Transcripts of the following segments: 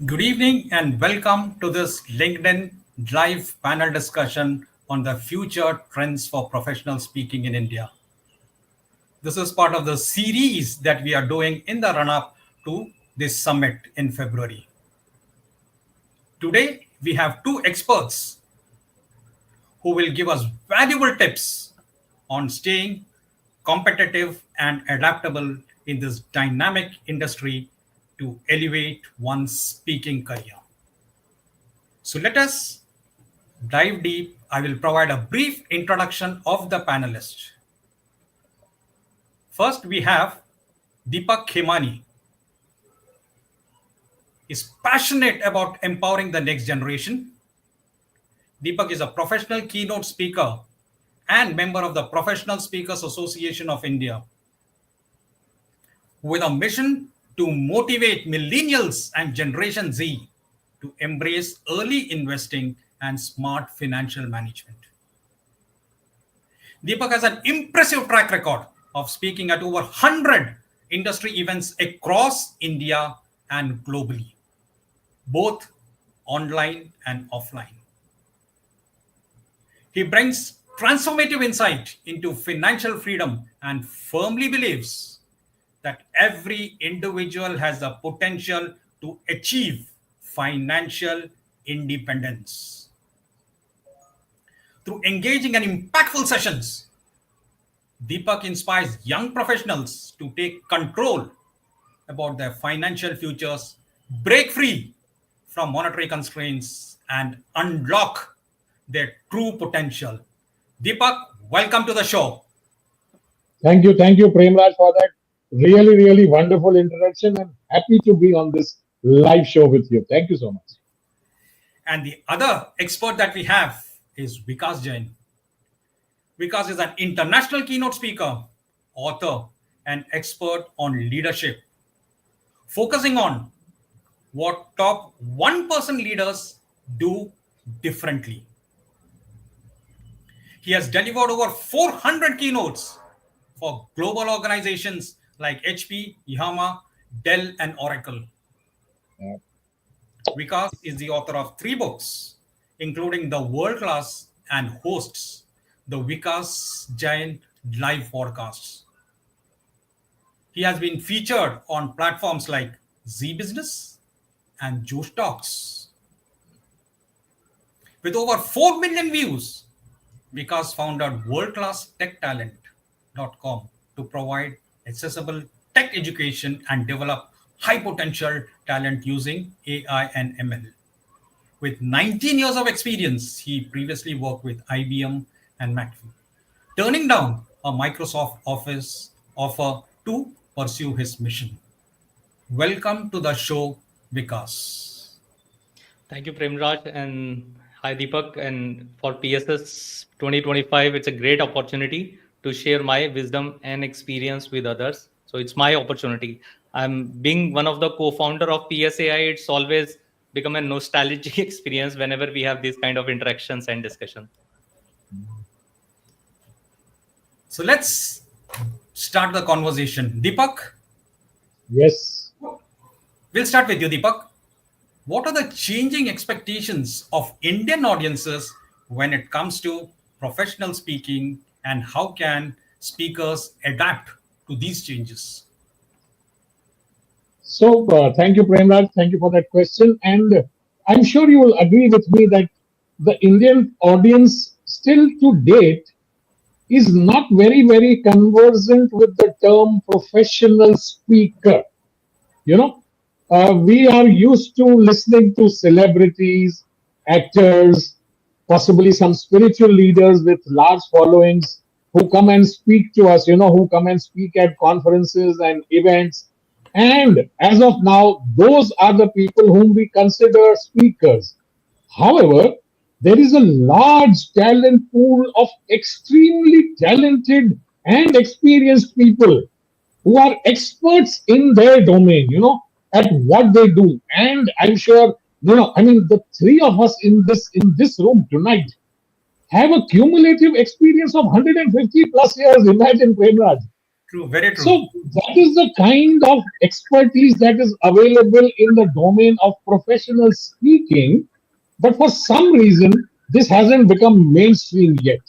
Good evening and welcome to this LinkedIn live panel discussion on the future trends for professional speaking in India. This is part of the series that we are doing in the run up to this summit in February. Today, we have two experts who will give us valuable tips on staying competitive and adaptable in this dynamic industry to elevate one's speaking career. So let us dive deep. I will provide a brief introduction of the panelists. First, we have Deepak Khemani. Is passionate about empowering the next generation. Deepak is a professional keynote speaker and member of the Professional Speakers Association of India with a mission to motivate millennials and Generation Z to embrace early investing and smart financial management. Deepak has an impressive track record of speaking at over 100 industry events across India and globally, both online and offline. He brings transformative insight into financial freedom and firmly believes that every individual has the potential to achieve financial independence. Through engaging and impactful sessions, Deepak inspires young professionals to take control about their financial futures, break free from monetary constraints, and unlock their true potential. Deepak, welcome to the show. Thank you, Premraj, for that really wonderful introduction. And happy to be on this live show with you. Thank you so much. And the other expert that we have is Vikas Jain. Vikas is an international keynote speaker, author, and expert on leadership, focusing on what top 1% leaders do differently. He has delivered over 400 keynotes for global organizations like HP, Yamaha, Dell, and Oracle. Yeah. Vikas is the author of 3 books, including The World Class, and hosts the Vikas Jain live podcasts. He has been featured on platforms like Z Business and Juice Talks. With over 4 million views, Vikas founded worldclasstechtalent.com to provide accessible tech education and develop high potential talent using AI and ML. With 19 years of experience, he previously worked with IBM and McAfee, turning down a Microsoft Office offer to pursue his mission. Welcome to the show, Vikas. Thank you, Premraj, and hi, Deepak. And for PSS 2025, it's a great opportunity to share my wisdom and experience with others. So it's my opportunity. I'm being one of the co-founder of PSAI. It's always become a nostalgic experience whenever we have these kind of interactions and discussion. So let's start the conversation. Deepak, Yes. we'll start with you, Deepak. What are the changing expectations of Indian audiences when it comes to professional speaking, and how can speakers adapt to these changes? So, thank you, Premraj. Thank you for that question. And I'm sure you will agree with me that the Indian audience still to date is not very conversant with the term professional speaker. You know, we are used to listening to celebrities, actors, possibly some spiritual leaders with large followings who come and speak to us, who come and speak at conferences and events. And as of now, those are the people whom we consider speakers. However, there is a large talent pool of extremely talented and experienced people who are experts in their domain, at what they do. And I'm sure, the three of us in this room tonight have a cumulative experience of 150 plus years. Imagine, Premraj. True, very true. So that is the kind of expertise that is available in the domain of professional speaking. But for some reason, this hasn't become mainstream yet.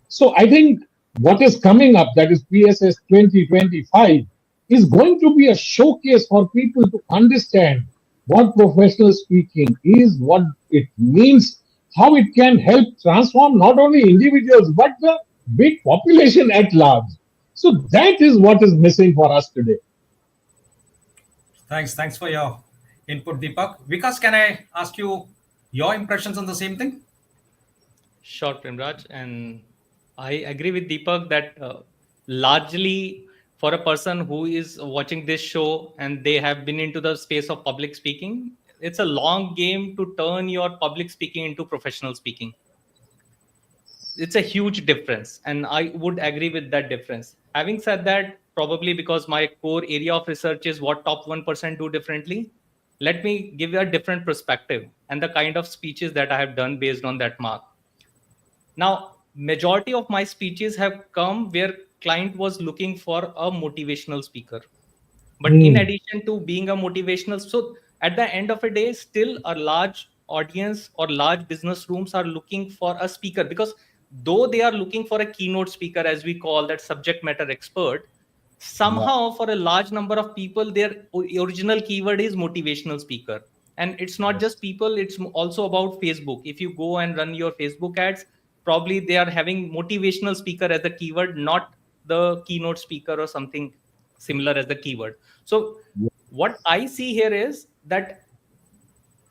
So I think what is coming up, that is PSS 2025, is going to be a showcase for people to understand what professional speaking is, what it means, how it can help transform not only individuals but the big population at large. So that is what is missing for us today. Thanks for your input, Deepak. Vikas, can I ask you your impressions on the same thing? Sure, Premraj. And I agree with Deepak that largely for a person who is watching this show and they have been into the space of public speaking, it's a long game to turn your public speaking into professional speaking. It's a huge difference, and I would agree with that difference. Having said that, probably because my core area of research is what top 1% do differently, let me give you a different perspective and the kind of speeches that I have done based on that mark. Now, majority of my speeches have come where client was looking for a motivational speaker. But in Hmm. addition to being a motivational, so at the end of a day, still a large audience or large business rooms are looking for a speaker, because though they are looking for a keynote speaker, as we call that subject matter expert, Yeah. somehow for a large number of people their original keyword is motivational speaker. And it's not just people, it's also about Facebook. If you go and run your Facebook ads, probably they are having motivational speaker as a keyword, not the keynote speaker or something similar as the keyword. So what I see here is that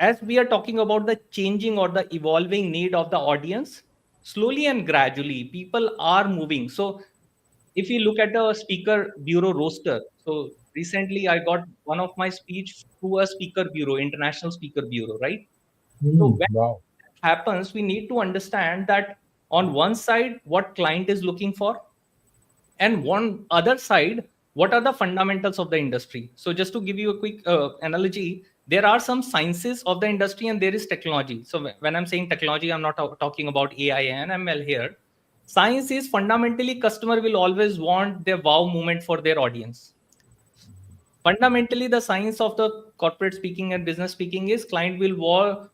as we are talking about the changing or the evolving need of the audience, slowly and gradually people are moving. So if you look at the speaker bureau roster, so recently I got one of my speech through a speaker bureau, international speaker bureau, right? So Hmm. when Wow. that happens, we need to understand that on one side what client is looking for, and one other side what are the fundamentals of the industry. So just to give you a quick analogy, there are some sciences of the industry and there is technology. So when I'm saying technology, I'm not talking about AI and ML here. Science is fundamentally customer will always want their wow moment for their audience. Fundamentally the science of the corporate speaking and business speaking is client will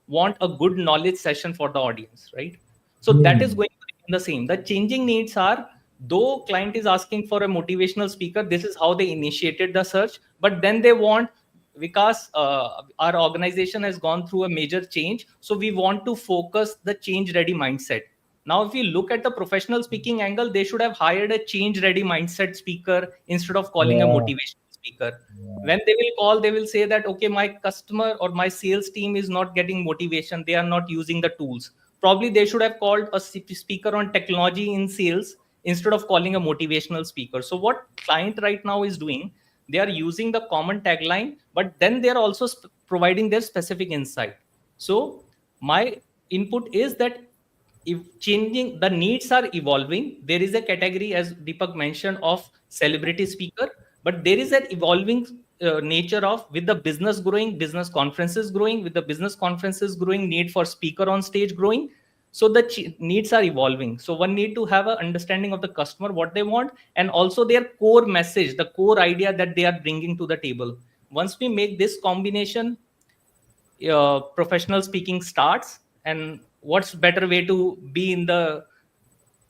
want a good knowledge session for the audience, right? So that is Hmm. going to remain the same. The changing needs are, though client is asking for a motivational speaker, this is how they initiated the search, but then they want, because our organization has gone through a major change, so we want to focus the change ready mindset. Now if you look at the professional speaking angle, they should have hired a change ready mindset speaker instead of calling a Yeah. motivational speaker. When they will call, they will say that okay, my customer or my sales team is not getting motivation, they are not using the tools. Probably they should have called a speaker on technology in sales instead of calling a motivational speaker. So what client right now is doing, they are using the common tagline, but then they are also providing their specific insight. So my input is that if changing, the needs are evolving, there is a category as Deepak mentioned of celebrity speaker, but there is an evolving nature of, with the business growing, business conferences growing, with the business conferences growing, need for speaker on stage growing. So the needs are evolving, so one need to have an understanding of the customer what they want, and also their core message, the core idea that they are bringing to the table. Once we make this combination, professional speaking starts. And what's better way to be in the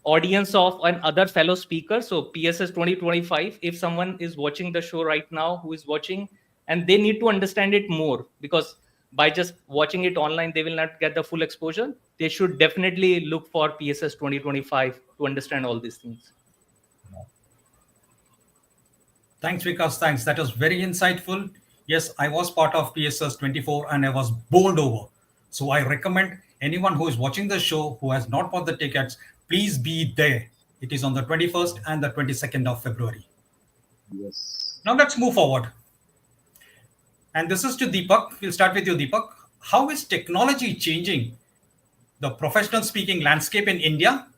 audience of an other fellow speaker? So PSS 2025, if someone is watching the show right now, who is watching, and they need to understand it more, because by just watching it online they will not get the full exposure, they should definitely look for PSS 2025 to understand all these things. Thanks, Vikas. Thanks. That was very insightful. Yes, I was part of PSS 24 and I was bowled over. So I recommend anyone who is watching the show who has not bought the tickets, please be there. It is on the 21st and the 22nd of February. Yes. Now let's move forward. And this is to Deepak. We'll start with you, Deepak. How is technology changing the professional speaking landscape in India?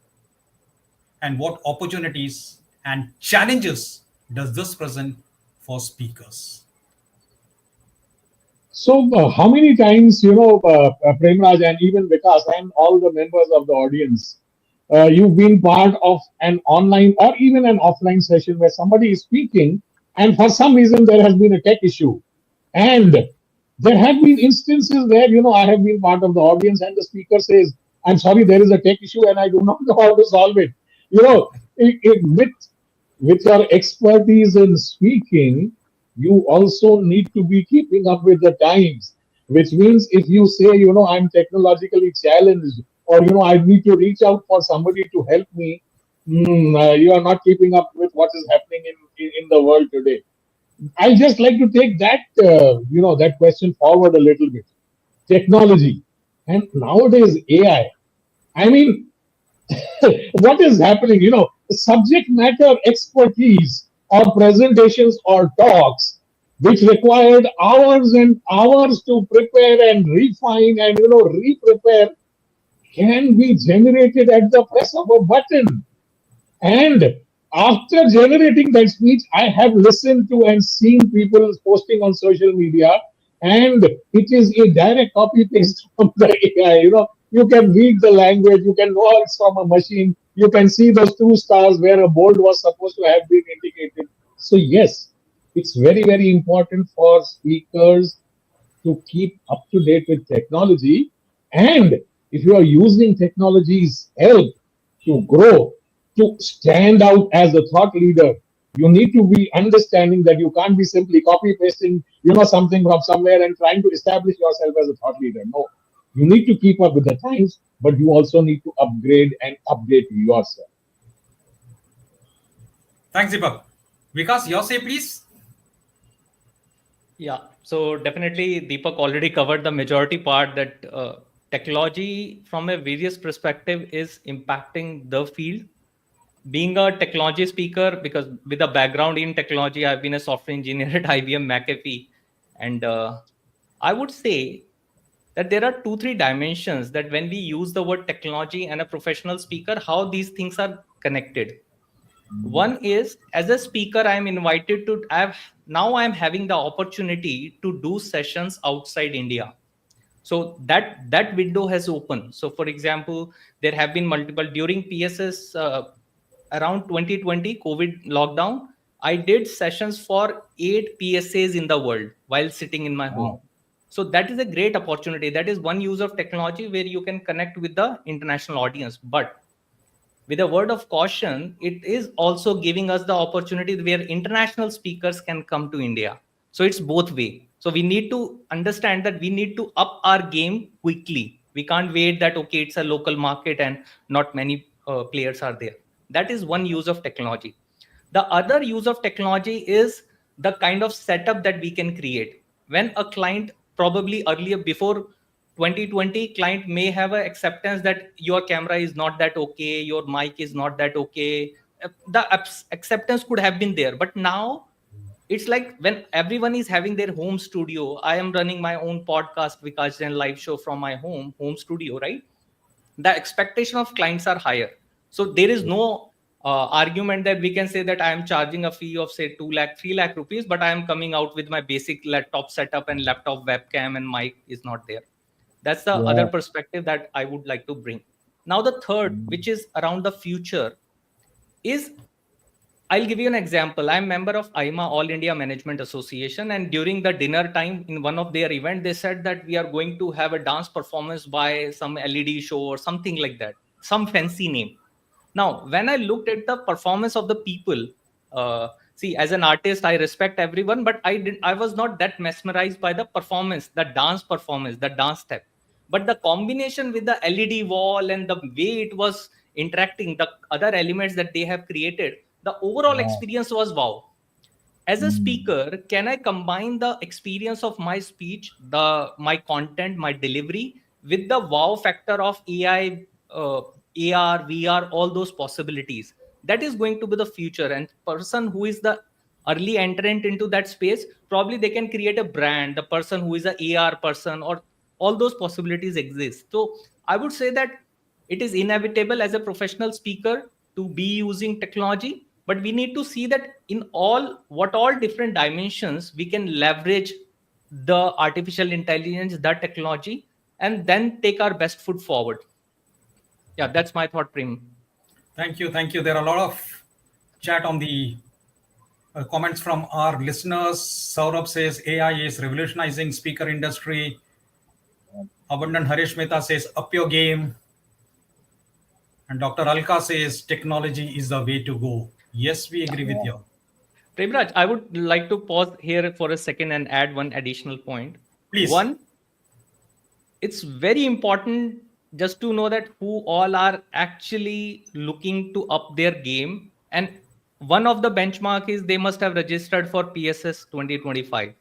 And what opportunities and challenges does this present for speakers? So, how many times, Premraj and even Vikas and all the members of the audience, you've been part of an online or even an offline session where somebody is speaking, and for some reason there has been a tech issue. And there have been instances where, I have been part of the audience and the speaker says, I'm sorry, there is a tech issue and I do not know how to solve it. With your expertise in speaking, you also need to be keeping up with the times, which means if you say, I'm technologically challenged, or, I need to reach out for somebody to help me, you are not keeping up with what is happening in the world today. I just like to take that question forward a little bit. Technology and nowadays AI. I mean, what is happening? Subject matter expertise or presentations or talks, which required hours and hours to prepare and refine and re-prepare, can be generated at the press of a button. And after generating that speech, I have listened to and seen people posting on social media, and it is a direct copy paste from the AI. You can read the language, you can know it's from a machine, you can see those two stars where a bold was supposed to have been indicated. So, yes, it's very, very important for speakers to keep up to date with technology. And if you are using technology's help to grow, to stand out as a thought leader, you need to be understanding that you can't be simply copy pasting, something from somewhere and trying to establish yourself as a thought leader. No, you need to keep up with the times, but you also need to upgrade and update yourself. Thanks, Deepak. Vikas, your say, please. Yeah, so definitely Deepak already covered the majority part that technology from a various perspective is impacting the field. Being a technology speaker, because with a background in technology, I've been a software engineer at IBM McAfee, and I would say that there are 2 3 dimensions that when we use the word technology and a professional speaker, how these things are connected. One is, as a speaker, I'm invited to have, now I'm having the opportunity to do sessions outside India. So that window has opened. So for example, there have been multiple during PSS around 2020 COVID lockdown. I did sessions for 8 PSAs in the world while sitting in my home. Wow. So that is a great opportunity. That is one use of technology where you can connect with the international audience. But with a word of caution, it is also giving us the opportunity where international speakers can come to India. So it's both way. So we need to understand that we need to up our game quickly. We can't wait that, okay, it's a local market and not many players are there. That is one use of technology. The other use of technology is the kind of setup that we can create. When a client, probably earlier before 2020, client may have a acceptance that your camera is not that okay, your mic is not that okay. The acceptance could have been there, but now it's like when everyone is having their home studio. I am running my own podcast, Vikas and live show from my home studio, right? The expectation of clients are higher. So there is no argument that we can say that I am charging a fee of say 2 lakh 3 lakh rupees, but I am coming out with my basic laptop setup and laptop webcam and mic is not there. That's the other Yeah. perspective that I would like to bring. Now the third, which is around the future, is, I'll give you an example. I'm member of IMA, All India Management Association, and during the dinner time in one of their event, they said that we are going to have a dance performance by some LED show or something like that, some fancy name. Now, when I looked at the performance of the people, see, as an artist, I respect everyone, but I was not that mesmerized by the performance, the dance step. But the combination with the LED wall and the way it was interacting, the other elements that they have created, the overall Wow. experience was wow. As a Mm. speaker, can I combine the experience of my speech, my content, my delivery with the wow factor of AI, AR, VR, all those possibilities? That is going to be the future. And person who is the early entrant into that space, probably they can create a brand. The person who is a AR person, or all those possibilities exist. So I would say that it is inevitable as a professional speaker to be using technology, but we need to see that in all different dimensions we can leverage the artificial intelligence, the technology, and then take our best foot forward. Yeah, that's my thought, Prem. Thank you. Thank you. There are a lot of chat on the comments from our listeners. Saurabh says AI is revolutionizing speaker industry. Abundant Harish Mehta says up your game. And Dr. Alka says technology is the way to go. Yes, we agree with you. Premraj, I would like to pause here for a second and add one additional point. Please. One, it's very important just to know that who all are actually looking to up their game. And one of the benchmark is they must have registered for PSS 2025.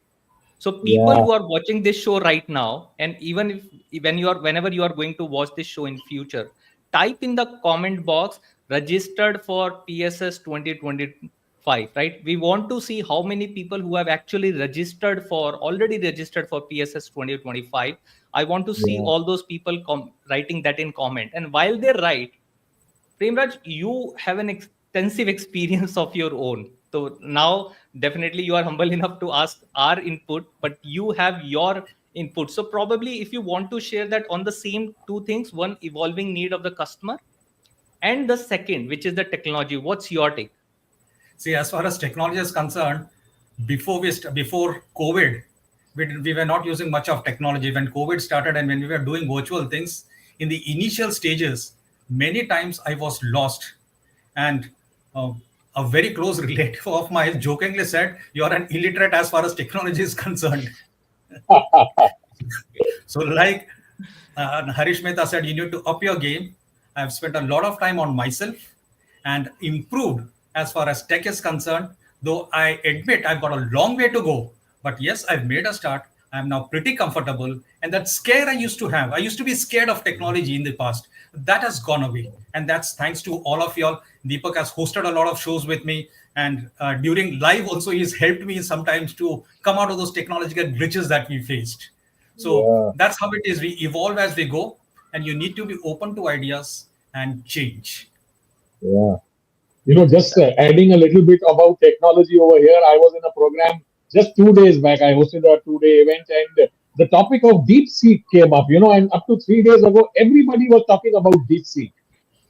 So people Yeah, who are watching this show right now, and even if whenever you are going to watch this show in future, type in the comment box registered for PSS 2025. Right? We want to see how many people who have actually already registered for PSS 2025. I want to see yeah, all those people writing that in comment. And while they write, Premraj, you have an extensive experience of your own. So now, definitely, you are humble enough to ask our input, but you have your input. So, probably, if you want to share that on the same two things, one, evolving need of the customer, and the second, which is the technology, what's your take? See, as far as technology is concerned, before COVID, we were not using much of technology. When COVID started and when we were doing virtual things, in the initial stages, many times I was lost. And uh, a very close relative of mine jokingly said, "You are an illiterate as far as technology is concerned." So, like Harish Mehta said, you need to up your game. I've spent a lot of time on myself and improved as far as tech is concerned. Though I admit I've got a long way to go, but yes, I've made a start. I'm now pretty comfortable. And that scare I used to have, I used to be scared of technology in the past. That has gone away. And that's thanks to all of y'all. Deepak has hosted a lot of shows with me. And during live also, he's helped me sometimes to come out of those technological glitches that we faced. So yeah, that's how it is. We evolve as we go, and you need to be open to ideas and change. yeah. Just adding a little bit about technology over here. I was in a program just 2 days back. I hosted a 2 day event, and the topic of deep seek came up. And up to 3 days ago, everybody was talking about deep seek.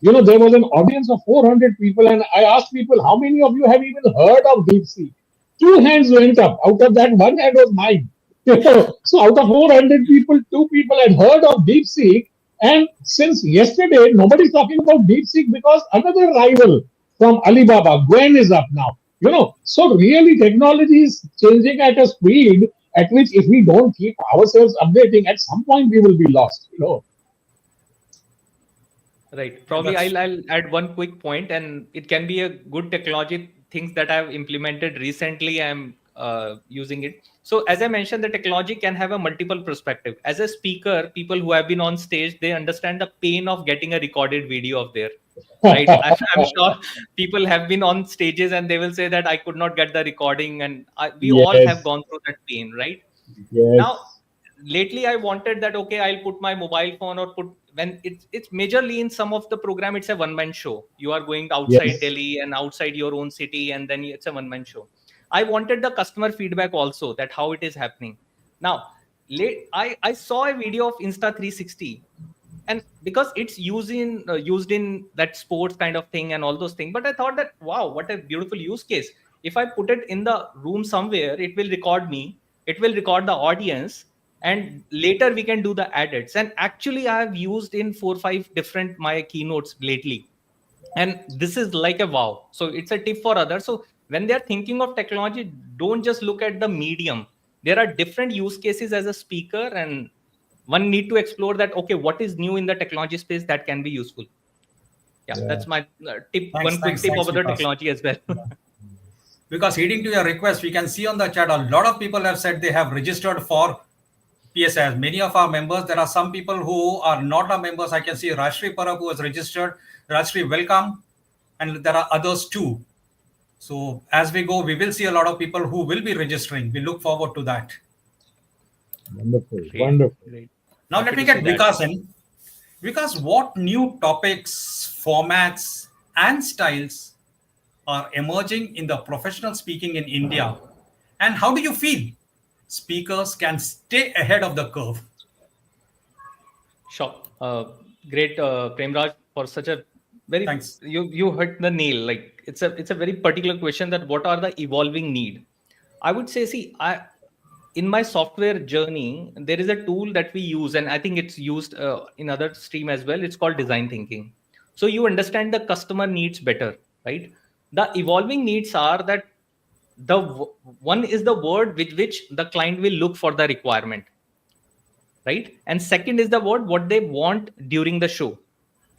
There was an audience of 400 people, and I asked people, how many of you have even heard of DeepSeek? Two hands went up. Out of that, one hand was mine. So out of 400 people, two people had heard of DeepSeek. And since yesterday, nobody's talking about DeepSeek because another rival from Alibaba, Gwen, is up now. So really technology is changing at a speed at which if we don't keep ourselves updating, at some point we will be lost. Right. And Probably that's I'll add one quick point, and it can be a good technology things that I've implemented recently. I'm using it. So as I mentioned, the technology can have a multiple perspective. As a speaker, people who have been on stage, they understand the pain of getting a recorded video of their right. I'm sure people have been on stages and they will say that I could not get the recording, and we all have Yes, gone through that pain, right? Now yes, lately I wanted that, okay, I'll put my mobile phone or put when it's majorly in some of the program, it's a one man show. You are going outside yes, Delhi and outside your own city, and then it's a one man show. I wanted the customer feedback also, that how it is happening. Now I saw a video of Insta 360, and because it's used in that sports kind of thing and all those things, but I thought that, wow, what a beautiful use case. If I put it in the room somewhere, it will record me, it will record the audience, and later we can do the edits. And actually I have used in 4 5 different my keynotes lately, and this is like a wow. So it's a tip for others. So when they're thinking of technology, don't just look at the medium. There are different use cases as a speaker, and one need to explore that, okay, what is new in the technology space that can be useful. Yeah, yeah. that's my tip, thanks, one quick thanks, tip thanks, about the Vikas. technology as well. Because heeding to your request, we can see on the chat a lot of people have said they have registered for PSS. Many of our members, there are some people who are not our members. I can see Rashri Parab who has registered. Rashri, welcome. And there are others too. So as we go, we will see a lot of people who will be registering. We look forward to that. Wonderful, Great, wonderful. great. Now let Happy me to see get that. Vikas in. Vikas, what new topics, formats, and styles are emerging in the professional speaking in India? And how do you feel speakers can stay ahead of the curve? Sure. Great, Premraj, for such a very, Thanks. you hit the nail. Like it's a very particular question, that what are the evolving need. I would say, see, I in my software journey, there is a tool that we use, and I think it's used in other stream as well. It's called design thinking. So you understand the customer needs better, right? The evolving needs are that one is the word with which the client will look for the requirement, right? And second is the word what they want during the show,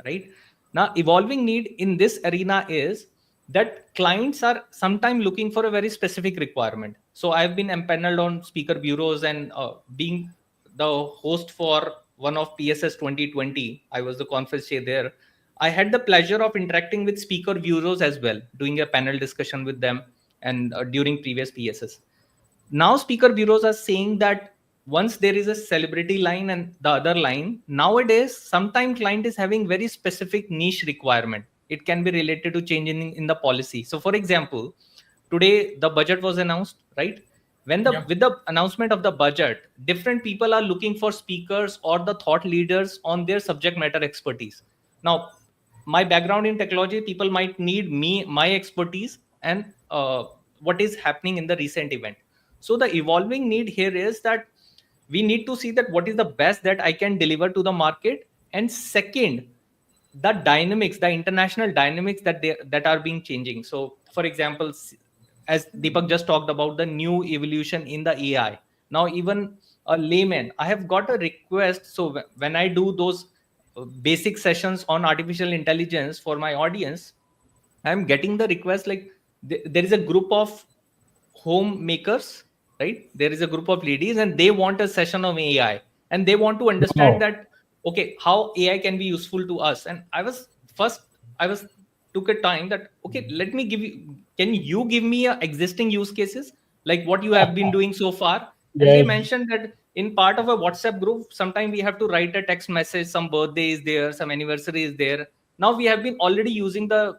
right? Now evolving need in this arena is that clients are sometimes looking for a very specific requirement. So I've been empaneled on speaker bureaus, and being the host for one of PSS 2020, I was the conference chair there. I had the pleasure of interacting with speaker bureaus as well, doing a panel discussion with them, and during previous PSS. Now speaker bureaus are saying that once there is a celebrity line and the other line, nowadays sometimes client is having very specific niche requirement. It can be related to changing in the policy. So for example, today the budget was announced, right? When the Yeah. with the announcement of the budget, different people are looking for speakers or the thought leaders on their subject matter expertise. Now my background in technology, people might need my expertise, and what is happening in the recent event. So the evolving need here is that we need to see that what is the best that I can deliver to the market. And second, the dynamics, the international dynamics that are being changing. So for example, as Deepak just talked about the new evolution in the AI. Now even a layman, I have got a request. So when I do those basic sessions on artificial intelligence for my audience, I'm getting the request like there is a group of homemakers, right? There is a group of ladies, and they want a session of AI, and they want to understand Wow. that okay, how AI can be useful to us. And I was took a time that okay, let me give you. Can you give me a existing use cases like what you have been doing so far? And they Yes. mentioned that in part of a WhatsApp group, sometimes we have to write a text message. Some birthday is there, some anniversary is there. Now we have been already using the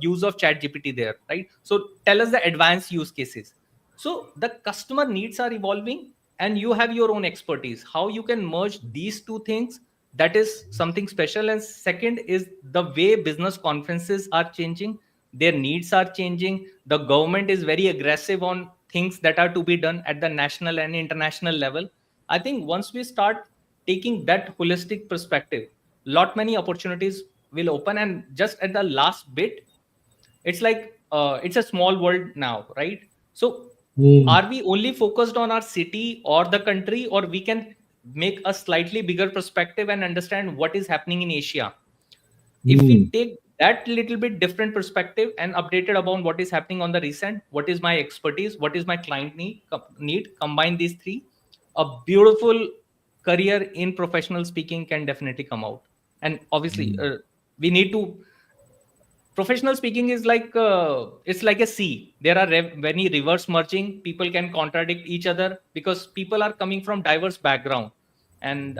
use of chat gpt there, right? So tell us the advanced use cases. So the customer needs are evolving, and you have your own expertise, how you can merge these two things. That is something special. And second is the way business conferences are changing, their needs are changing. The government is very aggressive on things that are to be done at the national and international level. I think once we start taking that holistic perspective, lot many opportunities will open. And just at the last bit, it's like it's a small world now, right? So Mm, are we only focused on our city or the country, or we can make a slightly bigger perspective and understand what is happening in Asia? If we mm, take that little bit different perspective and updated about what is happening on the recent, what is my expertise, what is my client need, combine these three, a beautiful career in professional speaking can definitely come out. And obviously mm, we need to, professional speaking is like it's like a sea. There are many rivers merging, people can contradict each other because people are coming from diverse background. And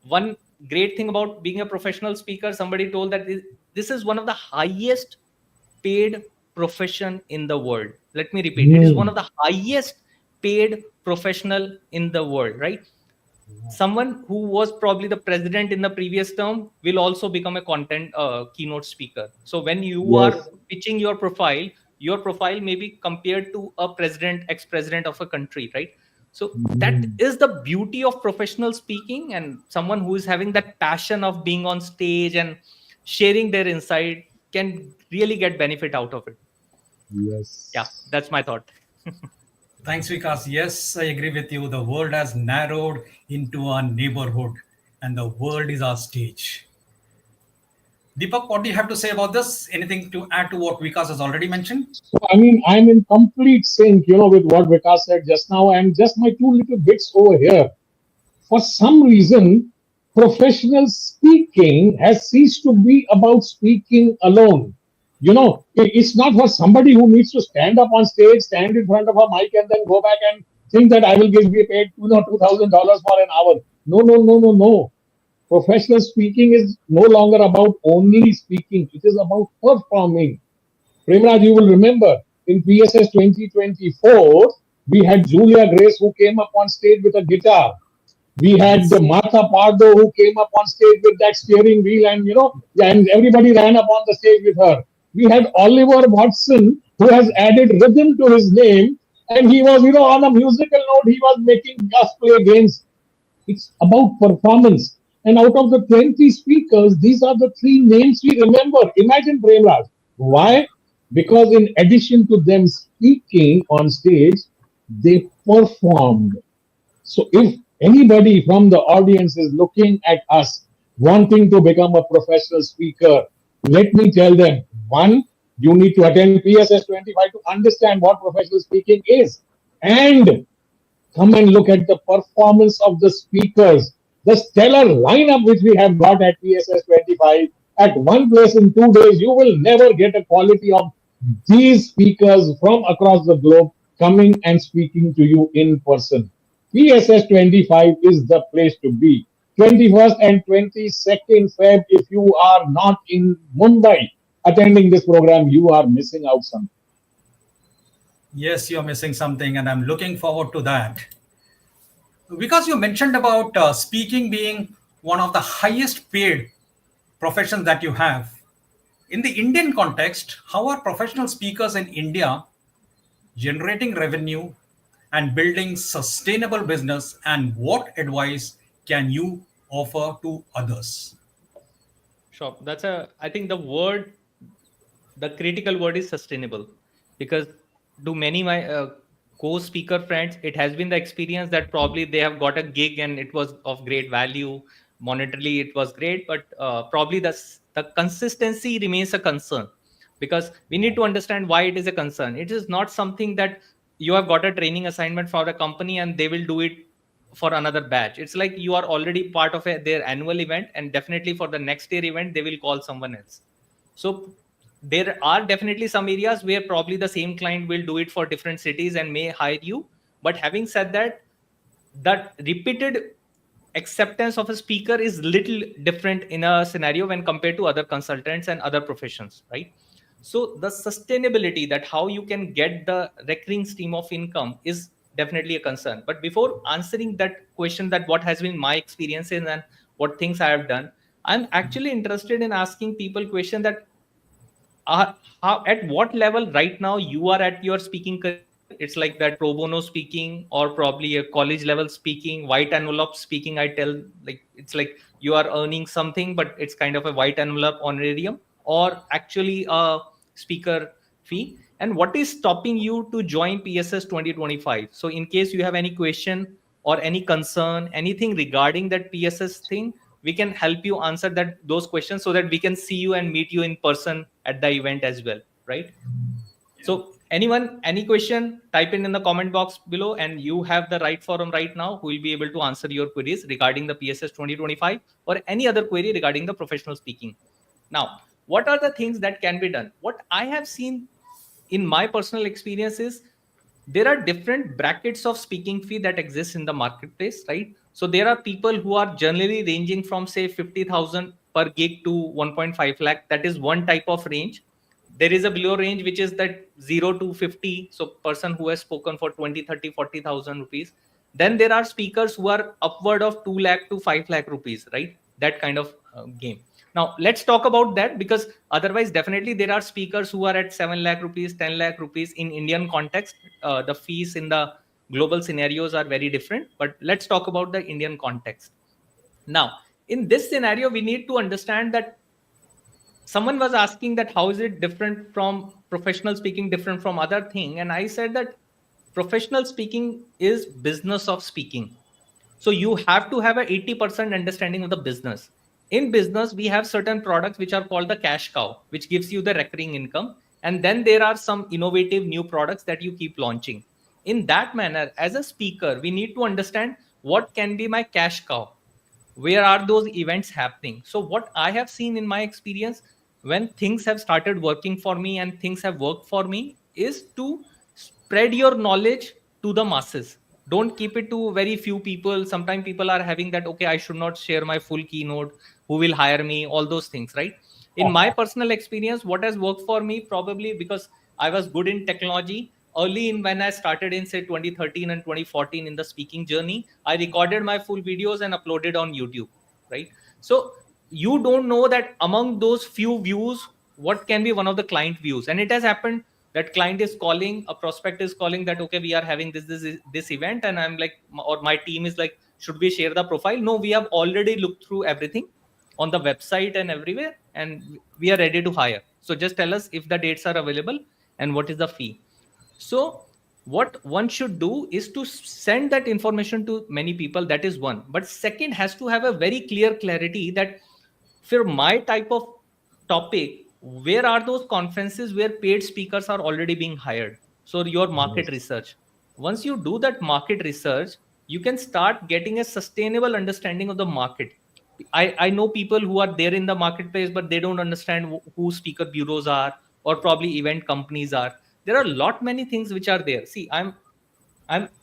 one great thing about being a professional speaker, somebody told that this is one of the highest paid profession in the world. Let me repeat, it is one mm. of the highest paid professional in the world, right? Someone who was probably the president in the previous term will also become a content keynote speaker. So when you are Yes. pitching your profile may be compared to a president, ex-president of a country, right? So that Mm, is the beauty of professional speaking, and someone who is having that passion of being on stage and sharing their insight can really get benefit out of it. Yeah, yes. that's my thought. Thanks, Vikas. Yes, I agree with you. The world has narrowed into a neighborhood, and the world is our stage. Deepak, what do you have to say about this? Anything to add to what Vikas has already mentioned? So, I mean, I'm in complete sync, with what Vikas said just now, and just my two little bits over here. For some reason, professional speaking has ceased to be about speaking alone. It's not for somebody who needs to stand up on stage, stand in front of a mic, and then go back and think that I will be paid, $2,000 for an hour. No, no, no, no, no. Professional speaking is no longer about only speaking. It is about performing. Premraj, you will remember in PSS 2024, we had Julia Grace who came up on stage with a guitar. We had the Yes. Martha Pardo who came up on stage with that steering wheel, and and everybody ran up on the stage with her. We had Oliver Watson who has added rhythm to his name, and he was, on a musical note, he was making us play games. It's about performance. And out of the 20 speakers, these are the three names we remember. Imagine, Premraj. Why? Because in addition to them speaking on stage, they performed. So if anybody from the audience is looking at us wanting to become a professional speaker, let me tell them, one, you need to attend PSS 25 to understand what professional speaking is. And come and look at the performance of the speakers, the stellar lineup which we have got at PSS 25. At one place in 2 days, you will never get a quality of these speakers from across the globe coming and speaking to you in person. PSS 25 is the place to be. 21st and 22nd Feb, if you are not in Mumbai attending this program, you are missing out something. Yes, you're missing something, and I'm looking forward to that. Because you mentioned about speaking being one of the highest paid professions that you have. In the Indian context, how are professional speakers in India generating revenue and building sustainable business, and what advice can you offer to others? Sure. I think the critical word is sustainable, because to many my co-speaker friends, it has been the experience that probably they have got a gig and it was of great value. Monetarily, it was great, but probably the consistency remains a concern, because we need to understand why it is a concern. It is not something that you have got a training assignment for a company and they will do it for another batch. It's like you are already part of their annual event, and definitely for the next year event they will call someone else. So there are definitely some areas where probably the same client will do it for different cities and may hire you. But having said that, that repeated acceptance of a speaker is little different in a scenario when compared to other consultants and other professions, right? So the sustainability, that how you can get the recurring stream of income, is definitely a concern. But before answering that question, that what has been my experiences and what things I have done, I'm actually interested in asking people question that how, at what level right now you are at your speaking career. It's like that pro bono speaking, or probably a college level speaking, white envelope speaking. I tell, like, it's like you are earning something but it's kind of a white envelope honorarium, or actually a speaker fee. And what is stopping you to join PSS 2025? So in case you have any question or any concern, anything regarding that PSS thing, we can help you answer those questions, so that we can see you and meet you in person at the event as well, right? So anyone, any question, type in the comment box below, and you have the right forum right now who will be able to answer your queries regarding the PSS 2025 or any other query regarding the professional speaking. Now, what are the things that can be done? What I have seen in my personal experience is there are different brackets of speaking fee that exist in the marketplace, right? So there are people who are generally ranging from say 50,000 per gig to 1.5 lakh. That is one type of range. There is a below range which is that 0 to 50, so person who has spoken for 20, 30, 40,000 rupees. Then there are speakers who are upward of 2 lakh to 5 lakh rupees, right? That kind of game. Now let's talk about that, because otherwise definitely there are speakers who are at 7 lakh rupees, 10 lakh rupees in Indian context. The fees in the global scenarios are very different, but let's talk about the Indian context. Now in this scenario, we need to understand that someone was asking that how is it different from professional speaking, different from other thing, and I said that professional speaking is business of speaking. So you have to have a 80% understanding of the business. In business, we have certain products which are called the cash cow, which gives you the recurring income. And then there are some innovative new products that you keep launching. In that manner, as a speaker, we need to understand what can be my cash cow, where are those events happening. So what I have seen in my experience, when things have started working for me and things have worked for me, is to spread your knowledge to the masses. Don't keep it to very few people. Sometimes people are having that, okay, I should not share my full keynote, who will hire me, all those things, right? In my personal experience, what has worked for me, probably because I was good in technology, early in when I started in say 2013 and 2014 in the speaking journey, I recorded my full videos and uploaded on YouTube, right? So you don't know that among those few views, what can be one of the client views. And it has happened that client is calling, a prospect is calling that, okay, we are having this event. And I'm like, or my team is like, should we share the profile? No, we have already looked through everything on the website and everywhere, and we are ready to hire. So just tell us if the dates are available and what is the fee. So what one should do is to send that information to many people. That is one. But second, has to have a very clear clarity that for my type of topic, where are those conferences where paid speakers are already being hired? So your market Yes. research. Once you do that market research, you can start getting a sustainable understanding of the market. I know people who are there in the marketplace, but they don't understand who speaker bureaus are, or probably event companies are. There are a lot many things which are there. See, I'm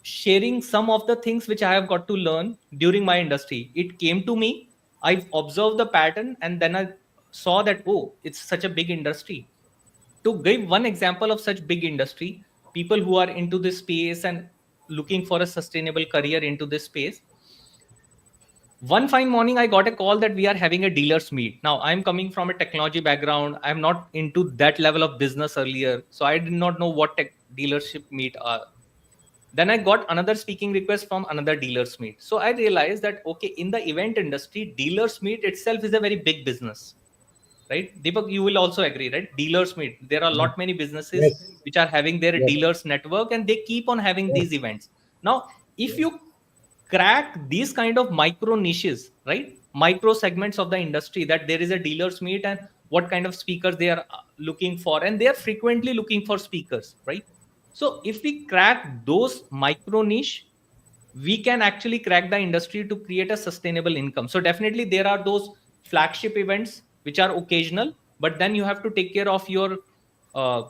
sharing some of the things which I have got to learn during my industry. It came to me, I've observed the pattern, and then I saw that, oh, it's such a big industry. To give one example of such big industry, people who are into this space and looking for a sustainable career into this space, one fine morning I got a call that we are having a dealers meet. Now I'm coming from a technology background, I'm not into that level of business earlier, so I did not know what tech dealership meet are. Then I got another speaking request from another dealers meet. So I realized that, okay, in the event industry, dealers meet itself is a very big business, right? Deepak, you will also agree, right? Dealers meet, there are a lot many businesses Yes. which are having their Yes. dealers network, and they keep on having these Yes. events. Now if you crack these kind of micro niches, right, micro segments of the industry, that there is a dealers meet and what kind of speakers they are looking for, and they are frequently looking for speakers, right? So if we crack those micro niche, we can actually crack the industry to create a sustainable income. So definitely there are those flagship events which are occasional, but then you have to take care of your uh,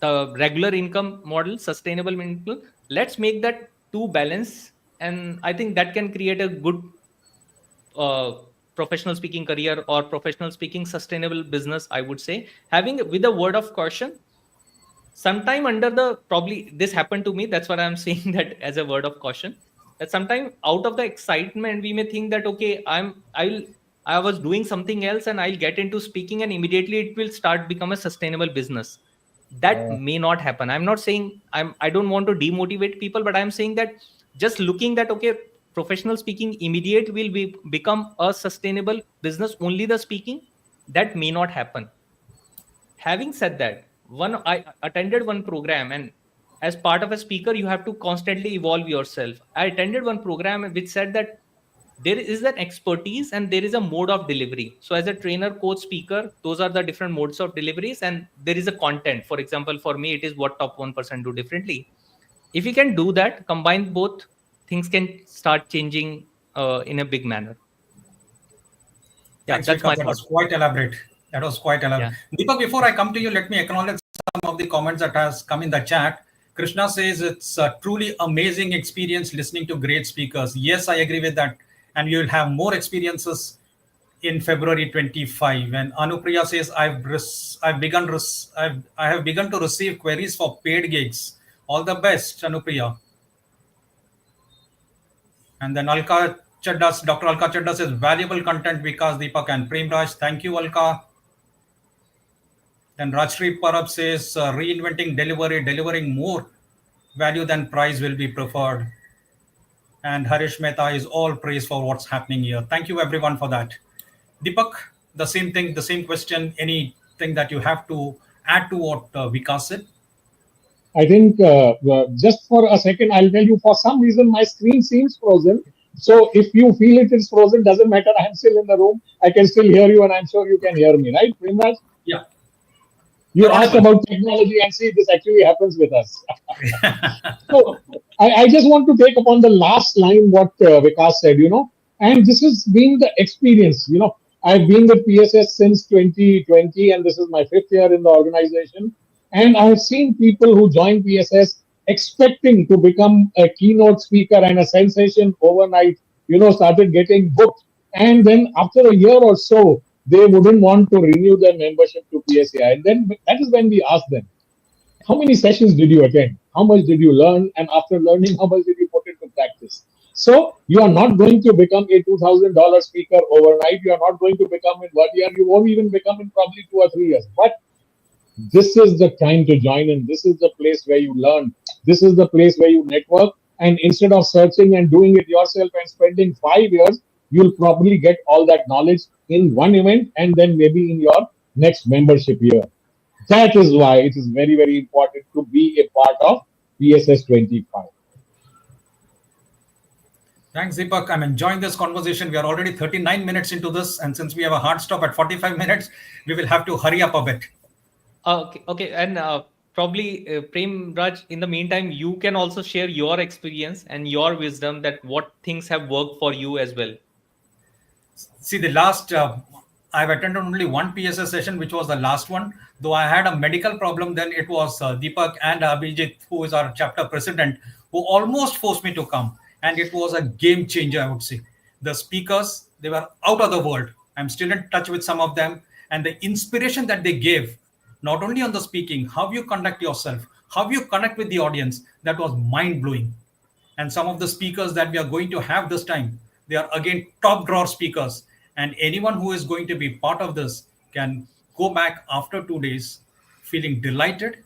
the regular income model, sustainable income. Let's make that two balance, and I think that can create a good uh, professional speaking career or professional speaking sustainable business, I would say. Having with a word of caution, sometime under the, probably this happened to me, that's what I'm saying that as a word of caution, that sometime out of the excitement we may think that, okay, I was doing something else and I'll get into speaking and immediately it will start become a sustainable business. That may not happen. I'm not saying, I don't want to demotivate people, but I'm saying that just looking that, okay, professional speaking immediate will become a sustainable business, only the speaking, that may not happen. Having said that, one I attended one program, and as part of a speaker you have to constantly evolve yourself. I attended one program which said that there is an expertise and there is a mode of delivery. So as a trainer, coach, speaker, those are the different modes of deliveries, and there is a content. For example, for me it is what top 1% do differently. If you can do that, combine both, things can start changing in a big manner. Yeah, Thanks, that's Vikas. my That thought. was quite elaborate. That was quite elaborate. Yeah. Deepak, before I come to you, let me acknowledge some of the comments that has come in the chat. Krishna says it's a truly amazing experience listening to great speakers. Yes, I agree with that. And you will have more experiences in February 25. And Anupriya says, I have begun to receive queries for paid gigs. All the best, Anupriya. And then Dr. Alka Chadda says, valuable content, Vikas, Deepak, and Premraj. Thank you, Alka. Then Rajshri Parab says, reinventing delivery, delivering more value than price will be preferred. And Harish Mehta is all praise for what's happening here. Thank you, everyone, for that. Deepak, the same thing, the same question. Anything that you have to add to what Vikas said? I think just for a second, I'll tell you, for some reason, my screen seems frozen. So if you feel it is frozen, doesn't matter. I'm still in the room. I can still hear you, and I'm sure you can hear me, right, Premraj? Yeah, You you're asked audible. about technology, and see, this actually happens with us. So I just want to take upon the last line what Vikas said, and this has been the experience. I've been with PSS since 2020, and this is my fifth year in the organization. And I have seen people who join PSS expecting to become a keynote speaker and a sensation overnight, started getting booked. And then after a year or so, they wouldn't want to renew their membership to PSI. And then that is when we ask them, how many sessions did you attend? How much did you learn? And after learning, how much did you put into practice? So you are not going to become a $2,000 speaker overnight. You are not going to become in 1 year. You won't even become in probably 2 or 3 years. But this is the time to join in. This is the place where you learn. This is the place where you network. And instead of searching and doing it yourself and spending 5 years, you'll probably get all that knowledge in one event and then maybe in your next membership year. That is why it is very, very important to be a part of PSS 25. Thanks, Deepak. I'm enjoying this conversation. We are already 39 minutes into this, and since we have a hard stop at 45 minutes, we will have to hurry up a bit. Okay, and probably Prem Raj. In the meantime, you can also share your experience and your wisdom that what things have worked for you as well. See, the last I've attended only one PSS session, which was the last one. Though I had a medical problem, then it was Deepak and Abhijit, who is our chapter president, who almost forced me to come, and it was a game changer, I would say. The speakers, they were out of the world. I'm still in touch with some of them, and the inspiration that they gave, not only on the speaking, how you conduct yourself, how you connect with the audience, that was mind blowing. And some of the speakers that we are going to have this time, they are again top drawer speakers, and anyone who is going to be part of this can go back after 2 days feeling delighted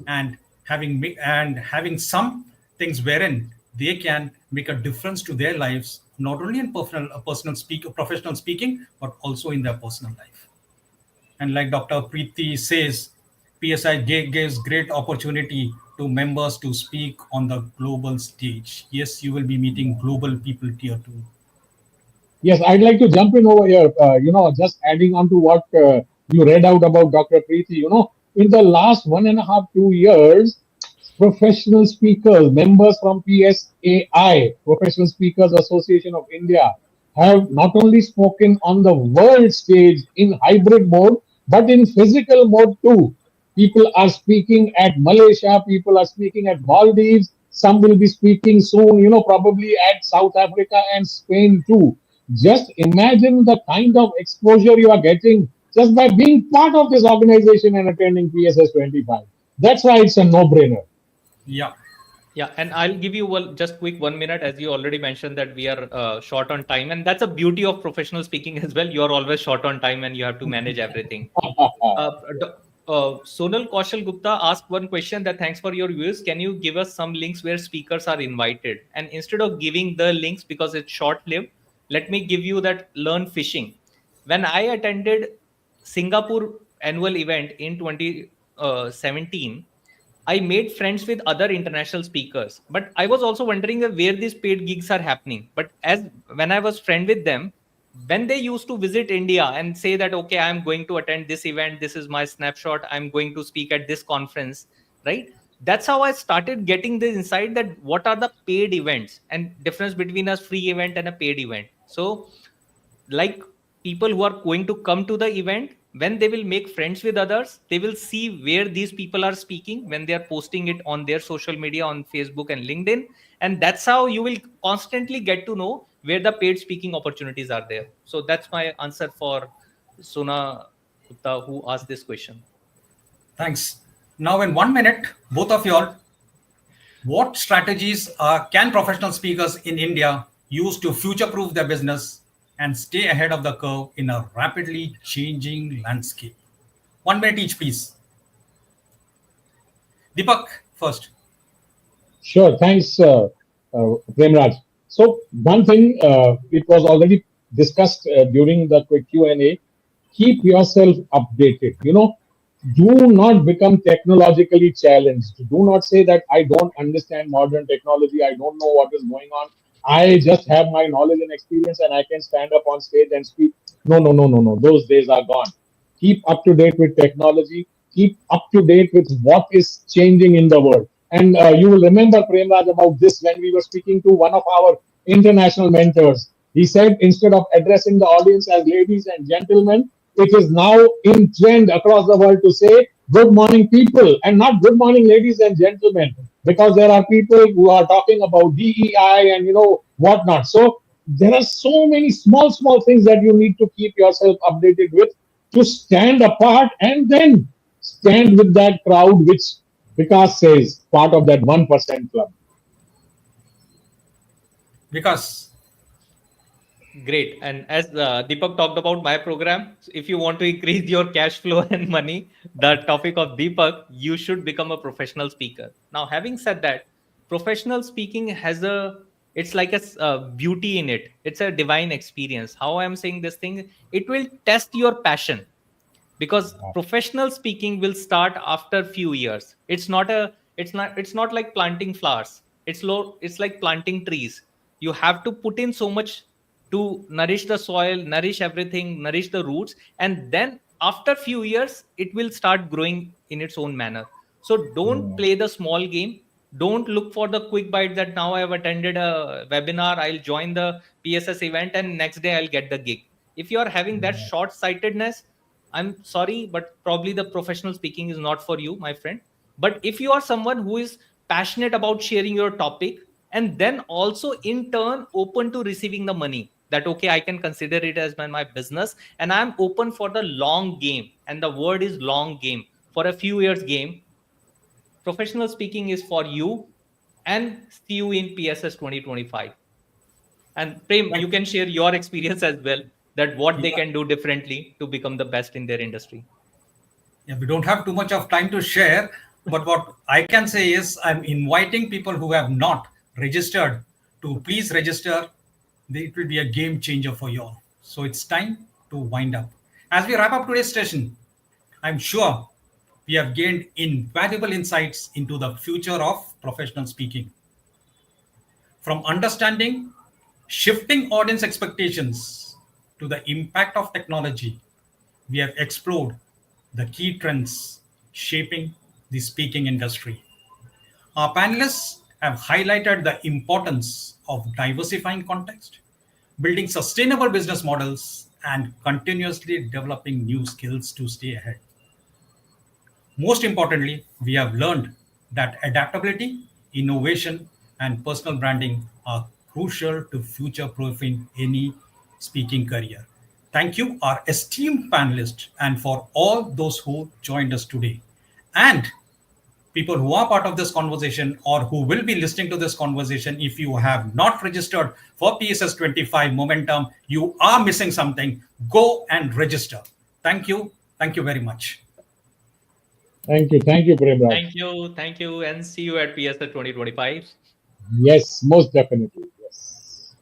and having some things wherein they can make a difference to their lives, not only in professional speaking, but also in their personal life. And like Dr. Preeti says, PSI gives great opportunity to members to speak on the global stage. Yes, you will be meeting global people tier two. Yes, I'd like to jump in over here. Just adding on to what you read out about Dr. Preeti. In the last 1.5, 2 years, professional speakers, members from PSAI, Professional Speakers Association of India, have not only spoken on the world stage in hybrid mode, but in physical mode too. People are speaking at Malaysia, people are speaking at Maldives, some will be speaking soon, probably at South Africa and Spain too. Just imagine the kind of exposure you are getting just by being part of this organization and attending PSS 25. That's why it's a no brainer. Yeah. Yeah, and I'll give you just quick 1 minute, as you already mentioned that we are short on time, and that's a beauty of professional speaking as well. You're always short on time, and you have to manage everything. Sonal Kaushal Gupta asked one question that thanks for your views. Can you give us some links where speakers are invited? And instead of giving the links because it's short-lived, let me give you that learn fishing. When I attended Singapore annual event in 2017, I made friends with other international speakers, but I was also wondering that where these paid gigs are happening. But as when I was friend with them, when they used to visit India and say that, okay, I'm going to attend this event, this is my snapshot, I'm going to speak at this conference, right? That's how I started getting the insight that what are the paid events and difference between a free event and a paid event. So like people who are going to come to the event, when they will make friends with others, they will see where these people are speaking when they are posting it on their social media on Facebook and LinkedIn, and that's how you will constantly get to know where the paid speaking opportunities are there. So that's my answer for Sona Gupta, who asked this question. Thanks. Now, in 1 minute, both of y'all, what strategies can professional speakers in India use to future proof their business and stay ahead of the curve in a rapidly changing landscape? 1 minute each, please. Deepak, first. Sure. Thanks, Premraj. So one thing, it was already discussed during the quick Q&A. Keep yourself updated. Do not become technologically challenged. Do not say that I don't understand modern technology. I don't know what is going on. I just have my knowledge and experience and I can stand up on stage and speak. No, no, no, no, no. Those days are gone. Keep up to date with technology. Keep up to date with what is changing in the world. And you will remember, Premraj, about this when we were speaking to one of our international mentors. He said, instead of addressing the audience as ladies and gentlemen, it is now in trend across the world to say good morning people and not good morning ladies and gentlemen, because there are people who are talking about DEI and whatnot. So there are so many small things that you need to keep yourself updated with to stand apart and then stand with that crowd which Vikas says, part of that 1% club. Because Great. And as Deepak talked about my program, if you want to increase your cash flow and money, the topic of Deepak, you should become a professional speaker. Now, having said that, professional speaking has it's like beauty in it. It's a divine experience. How I'm saying this thing, it will test your passion, because professional speaking will start after few years. It's not like planting flowers. It's like planting trees. You have to put in so much to nourish the soil, nourish everything, nourish the roots, and then after few years it will start growing in its own manner. So don't Mm, play the small game. Don't look for the quick bite that now I have attended a webinar, I'll join the PSS event and next day I'll get the gig. If you are having that short sightedness, I'm sorry, but probably the professional speaking is not for you, my friend. But if you are someone who is passionate about sharing your topic, and then also in turn open to receiving the money, that okay, I can consider it as my business, and I'm open for the long game. And the word is long game. For a few years game, professional speaking is for you. And see you in PSS 2025. And Prem, you like, can share your experience as well, that what they yeah, can do differently to become the best in their industry. yeah, we don't have too much of time to share, but what I can say is I'm inviting people who have not registered to please register. It will be a game changer for you all. So it's time to wind up. As we wrap up today's session, I'm sure we have gained invaluable insights into the future of professional speaking. From understanding shifting audience expectations to the impact of technology, we have explored the key trends shaping the speaking industry. Our panelists have highlighted the importance of diversifying context, building sustainable business models, and continuously developing new skills to stay ahead. Most importantly, we have learned that adaptability, innovation, and personal branding are crucial to future proofing any speaking career. Thank you, our esteemed panelists, and for all those who joined us today. And people who are part of this conversation or who will be listening to this conversation, if you have not registered for PSS 25 Momentum, you are missing something. Go and register. Thank you. Thank you very much. thank you. Thank you, Premraj. Thank you, and see you at PSL 2025. Yes, most definitely. Yes.